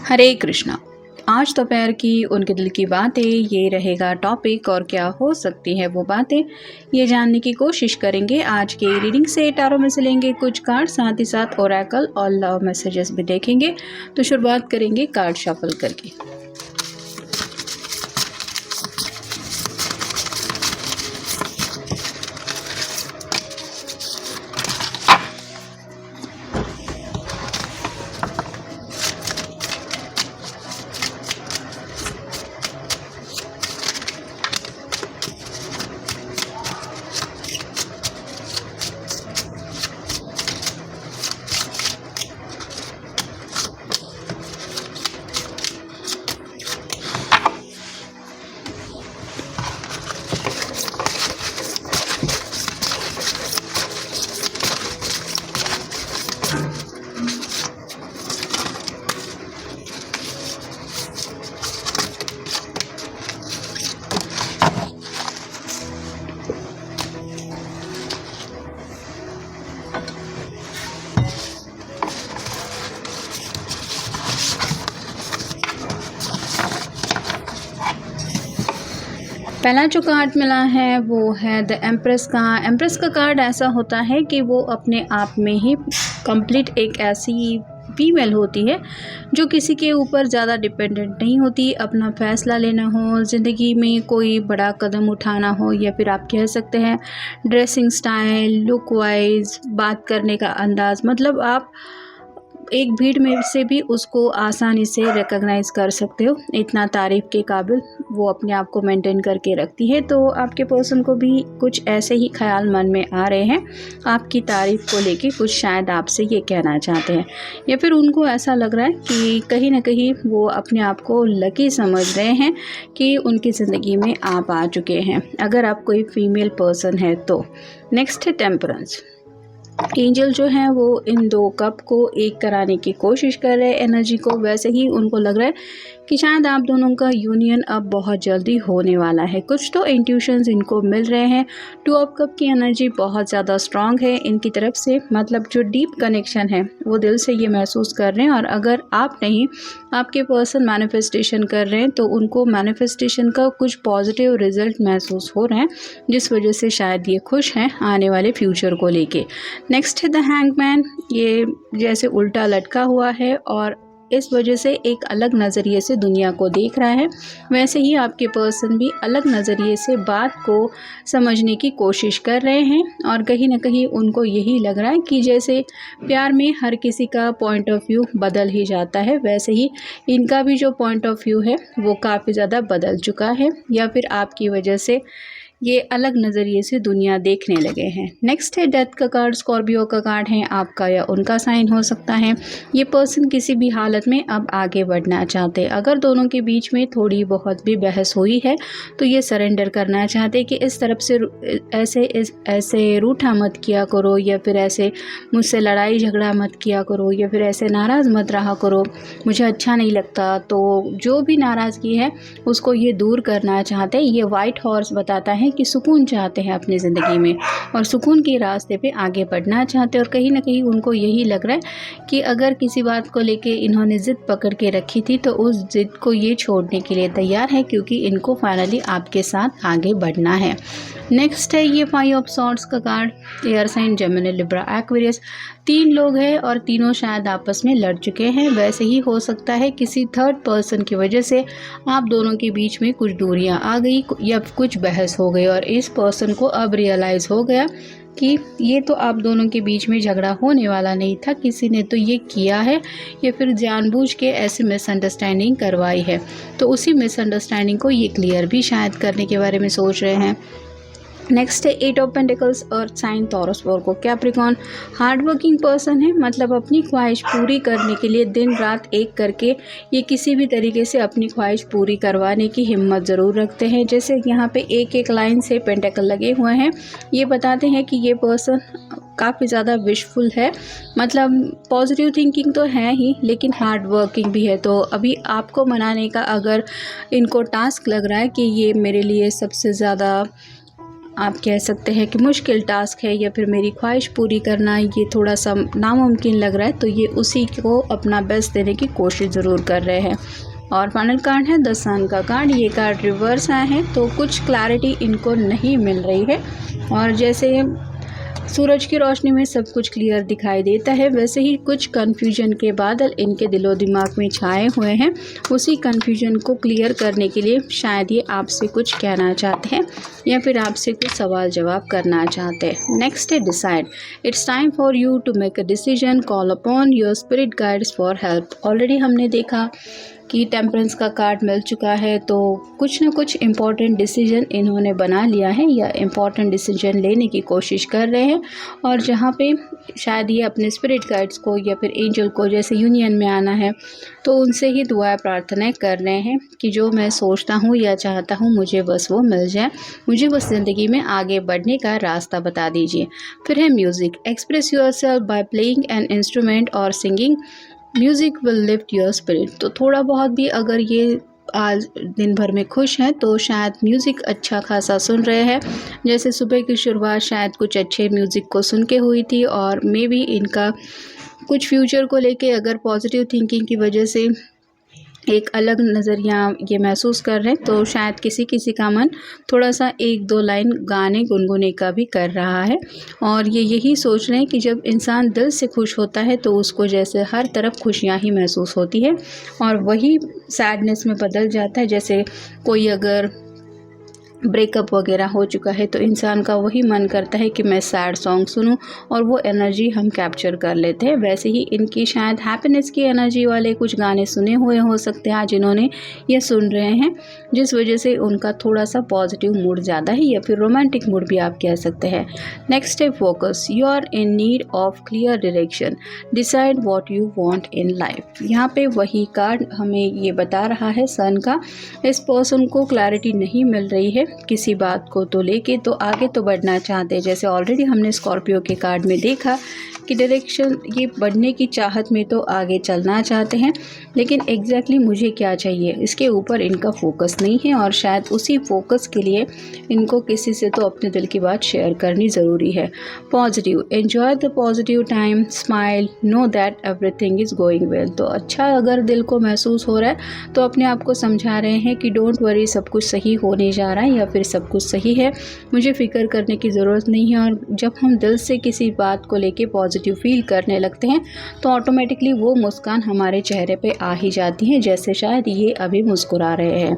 हरे कृष्णा। आज दोपहर की उनके दिल की बातें ये रहेगा टॉपिक, और क्या हो सकती है वो बातें ये जानने की कोशिश करेंगे। आज के रीडिंग से टारो में से लेंगे कुछ कार्ड, साथ ही साथ ओरेकल और लव मैसेजेस भी देखेंगे। तो शुरुआत करेंगे कार्ड शफल करके। पहला जो कार्ड मिला है वो है द एम्प्रेस का। एम्प्रेस का कार्ड ऐसा होता है कि वो अपने आप में ही कंप्लीट एक ऐसी फीमेल होती है जो किसी के ऊपर ज़्यादा डिपेंडेंट नहीं होती। अपना फैसला लेना हो, ज़िंदगी में कोई बड़ा कदम उठाना हो, या फिर आप कह सकते हैं ड्रेसिंग स्टाइल, लुक वाइज, बात करने का अंदाज़, मतलब आप एक भीड़ में से भी उसको आसानी से रिकॉग्नाइज कर सकते हो। इतना तारीफ़ के काबिल वो अपने आप को मेंटेन करके रखती है। तो आपके पर्सन को भी कुछ ऐसे ही ख्याल मन में आ रहे हैं आपकी तारीफ़ को लेके, कुछ शायद आपसे ये कहना चाहते हैं, या फिर उनको ऐसा लग रहा है कि कहीं ना कहीं वो अपने आप को लकी समझ रहे हैं कि उनकी ज़िंदगी में आप आ चुके हैं, अगर आप कोई फीमेल पर्सन है तो। नेक्स्ट है टेम्परेंस। एंजल जो है वो इन दो कप को एक कराने की कोशिश कर रहे हैं एनर्जी को। वैसे ही उनको लग रहा है कि शायद आप दोनों का यूनियन अब बहुत जल्दी होने वाला है। कुछ तो इंट्यूशंस इनको मिल रहे हैं। टू ऑफ कप की एनर्जी बहुत ज़्यादा स्ट्रांग है इनकी तरफ से, मतलब जो डीप कनेक्शन है वो दिल से ये महसूस कर रहे हैं। और अगर आप नहीं, आपके पर्सन मैनिफेस्टेशन कर रहे हैं तो उनको मैनिफेस्टेशन का कुछ पॉजिटिव रिजल्ट महसूस हो रहे हैं, जिस वजह से शायद ये खुश हैं आने वाले फ्यूचर को लेके। नेक्स्ट है द हैंगमैन। ये जैसे उल्टा लटका हुआ है और इस वजह से एक अलग नज़रिए से दुनिया को देख रहा है। वैसे ही आपके पर्सन भी अलग नज़रिए से बात को समझने की कोशिश कर रहे हैं, और कहीं ना कहीं उनको यही लग रहा है कि जैसे प्यार में हर किसी का पॉइंट ऑफ व्यू बदल ही जाता है, वैसे ही इनका भी जो पॉइंट ऑफ व्यू है वो काफ़ी ज़्यादा बदल चुका है, या फिर आपकी वजह से ये अलग नज़रिए से दुनिया देखने लगे हैं। नेक्स्ट है डेथ का कार्ड। स्कॉर्पियो का कार्ड है, आपका या उनका साइन हो सकता है। ये पर्सन किसी भी हालत में अब आगे बढ़ना चाहते। अगर दोनों के बीच में थोड़ी बहुत भी बहस हुई है तो ये सरेंडर करना चाहते कि इस तरफ से ऐसे रूठा मत किया करो, या फिर ऐसे मुझसे लड़ाई झगड़ा मत किया करो, या फिर ऐसे नाराज़ मत रहा करो, मुझे अच्छा नहीं लगता। तो जो भी नाराज़गी है उसको ये दूर करना चाहते। ये वाइट हॉर्स बताता है कि सुकून चाहते हैं अपनी ज़िंदगी में, और सुकून के रास्ते पे आगे बढ़ना चाहते हैं। और कहीं ना कहीं उनको यही लग रहा है कि अगर किसी बात को लेके इन्होंने ज़िद पकड़ के रखी थी तो उस ज़िद को ये छोड़ने के लिए तैयार है, क्योंकि इनको फाइनली आपके साथ आगे बढ़ना है। नेक्स्ट है ये 5 ऑफ सॉर्ड्स का card. Air sign Gemini, Libra, Aquarius. 3 लोग हैं और तीनों शायद आपस में लड़ चुके हैं। वैसे ही हो सकता है किसी थर्ड पर्सन की वजह से आप दोनों के बीच में कुछ दूरियां आ गई या कुछ बहस हो गई, और इस पर्सन को अब रियलाइज़ हो गया कि ये तो आप दोनों के बीच में झगड़ा होने वाला नहीं था, किसी ने तो ये किया है, या फिर जानबूझ के ऐसी मिसअंडरस्टैंडिंग करवाई है। तो उसी मिसअंडरस्टैंडिंग को ये क्लियर भी शायद करने के बारे में सोच रहे हैं। नेक्स्ट है 8 of pentacles, earth sign, Taurus, Virgo, Capricorn. Hard working person है, मतलब अपनी ख्वाहिश पूरी करने के लिए दिन रात एक करके ये किसी भी तरीके से अपनी ख्वाहिश पूरी करवाने की हिम्मत ज़रूर रखते हैं। जैसे यहाँ पे एक एक लाइन से पेंटिकल लगे हुए हैं, ये बताते हैं कि ये पर्सन काफ़ी ज़्यादा विशफुल है, मतलब पॉजिटिव थिंकिंग तो है ही, लेकिन हार्ड वर्किंग भी है। तो अभी आपको मनाने का अगर इनको टास्क लग रहा है कि ये मेरे लिए सबसे ज़्यादा आप कह सकते हैं कि मुश्किल टास्क है या फिर मेरी ख्वाहिश पूरी करना ये थोड़ा सा नामुमकिन लग रहा है, तो ये उसी को अपना बेस्ट देने की कोशिश ज़रूर कर रहे हैं। और फाइनल कार्ड है द सन का कार्ड। ये कार्ड रिवर्स आए हैं तो कुछ क्लैरिटी इनको नहीं मिल रही है, और जैसे सूरज की रोशनी में सब कुछ क्लियर दिखाई देता है, वैसे ही कुछ कन्फ्यूजन के बादल इनके दिलो दिमाग में छाए हुए हैं। उसी कन्फ्यूजन को क्लियर करने के लिए शायद ये आपसे कुछ कहना चाहते हैं या फिर आपसे कुछ सवाल जवाब करना चाहते हैं। नेक्स्ट है decide. It's time for you to make a decision, call upon your spirit guides for help. Already हमने देखा कि टेम्परेंस का कार्ड मिल चुका है, तो कुछ ना कुछ इम्पॉर्टेंट डिसीजन इन्होंने बना लिया है या इम्पॉर्टेंट डिसीजन लेने की कोशिश कर रहे हैं, और जहाँ पे शायद ये अपने स्पिरिट गाइड्स को या फिर एंजल को जैसे यूनियन में आना है, तो उनसे ही दुआ प्रार्थनाएं कर रहे हैं कि जो मैं सोचता हूँ या चाहता हूँ मुझे बस वो मिल जाए, मुझे बस ज़िंदगी में आगे बढ़ने का रास्ता बता दीजिए। फिर है music. Express yourself by playing an instrument और singing, music will lift your spirit. तो थोड़ा बहुत भी अगर ये आज दिन भर में खुश हैं तो शायद म्यूज़िक अच्छा खासा सुन रहे हैं। जैसे सुबह की शुरुआत शायद कुछ अच्छे म्यूज़िक को सुन के हुई थी, और मे बी इनका कुछ फ्यूचर को लेके अगर पॉजिटिव थिंकिंग की वजह से एक अलग नज़रिया ये महसूस कर रहे हैं, तो शायद किसी का मन थोड़ा सा एक दो लाइन गाने गुनगुने का भी कर रहा है, और ये यही सोच रहे हैं कि जब इंसान दिल से खुश होता है तो उसको जैसे हर तरफ खुशियाँ ही महसूस होती है, और वही सैडनेस में बदल जाता है। जैसे कोई अगर ब्रेकअप वगैरह हो चुका है तो इंसान का वही मन करता है कि मैं सैड सॉन्ग सुनूं, और वो एनर्जी हम कैप्चर कर लेते हैं। वैसे ही इनकी शायद हैप्पीनेस की एनर्जी वाले कुछ गाने सुने हुए हो सकते हैं जिन्होंने ये सुन रहे हैं, जिस वजह से उनका थोड़ा सा पॉजिटिव मूड ज़्यादा है, या फिर रोमांटिक मूड भी आप कह सकते हैं। नेक्स्ट है focus. You are in need of clear direction, decide what you want in life. यहाँ पे वही कार्ड हमें ये बता रहा है सन का। इस पर्सन को क्लैरिटी नहीं मिल रही है किसी बात को तो लेके, तो आगे तो बढ़ना चाहते हैं। जैसे ऑलरेडी हमने स्कॉर्पियो के कार्ड में देखा कि डायरेक्शन ये बढ़ने की चाहत में तो आगे चलना चाहते हैं, लेकिन एग्जैक्टली मुझे क्या चाहिए इसके ऊपर इनका फोकस नहीं है, और शायद उसी फोकस के लिए इनको किसी से तो अपने दिल की बात शेयर करनी ज़रूरी है। Positive. Enjoy the positive time, smile, know that everything is going well. तो अच्छा अगर दिल को महसूस हो रहा है तो अपने आप को समझा रहे हैं कि डोंट वरी, सब कुछ सही होने जा रहा है, या फिर सब कुछ सही है, मुझे फ़िक्र करने की ज़रूरत नहीं है। और जब हम दिल से किसी बात को लेके पॉजिटिव फील करने लगते हैं तो ऑटोमेटिकली वो मुस्कान हमारे चेहरे पे आ ही जाती है, जैसे शायद ये अभी मुस्कुरा रहे हैं।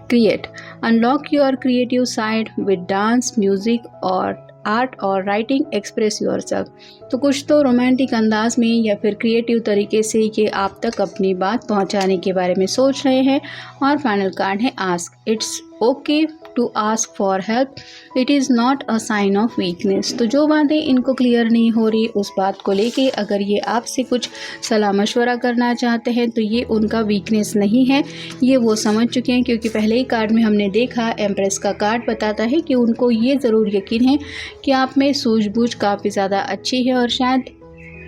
Create. Unlock your creative side with dance, music और आर्ट और राइटिंग, एक्सप्रेस योरसेल्फ। तो कुछ तो रोमांटिक अंदाज में या फिर क्रिएटिव तरीके से ये आप तक अपनी बात पहुंचाने के बारे में सोच रहे हैं। और फाइनल कार्ड है ask. It's okay to ask for help, it is not a sign of weakness. तो जो बातें इनको क्लियर नहीं हो रही उस बात को लेके अगर ये आपसे कुछ सलाह मशवरा करना चाहते हैं तो ये उनका वीकनेस नहीं है, ये वो समझ चुके हैं। क्योंकि पहले ही कार्ड में हमने देखा एम्प्रेस का कार्ड बताता है कि उनको ये ज़रूर यकीन है कि आप में सूझबूझ काफ़ी ज़्यादा अच्छी है, और शायद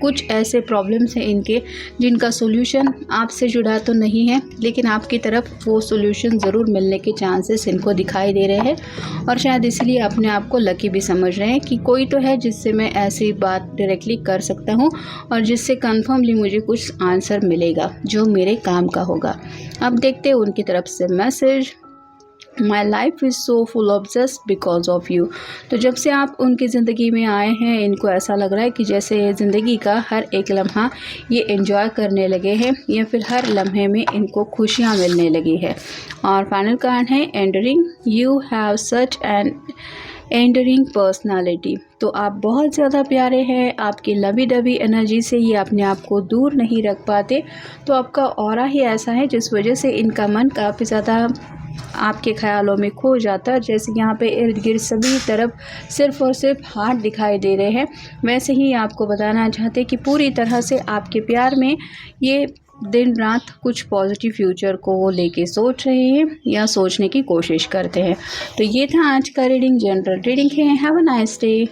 कुछ ऐसे प्रॉब्लम्स हैं इनके जिनका सोल्यूशन आपसे जुड़ा तो नहीं है, लेकिन आपकी तरफ वो सोल्यूशन ज़रूर मिलने के चांसेस इनको दिखाई दे रहे हैं। और शायद इसलिए अपने आप को लकी भी समझ रहे हैं कि कोई तो है जिससे मैं ऐसी बात डायरेक्टली कर सकता हूँ और जिससे कन्फर्मली मुझे कुछ आंसर मिलेगा जो मेरे काम का होगा। अब देखते हैं उनकी तरफ से message. My life is so full of just because of you. तो जब से आप उनकी ज़िंदगी में आए हैं इनको ऐसा लग रहा है कि जैसे ज़िंदगी का हर एक लम्हा ये एंजॉय करने लगे हैं, या फिर हर लम्हे में इनको खुशियाँ मिलने लगी है। और फाइनल कार्ड है enduring. You have such an enduring personality. तो आप बहुत ज़्यादा प्यारे हैं, आपकी लवी डबी एनर्जी से ये अपने आप को दूर नहीं रख पाते। तो आपका ऑरा ही ऐसा है जिस वजह से इनका मन काफ़ी ज़्यादा आपके ख्यालों में खो जाता है। जैसे यहाँ पे इर्द गिर्द सभी तरफ सिर्फ़ और सिर्फ हार्ट दिखाई दे रहे हैं, वैसे ही आपको बताना चाहते कि पूरी तरह से आपके प्यार में ये दिन रात कुछ पॉजिटिव फ्यूचर को वो लेके सोच रहे हैं या सोचने की कोशिश करते हैं। तो ये था आज का रीडिंग, जनरल रीडिंग है। Have a nice day.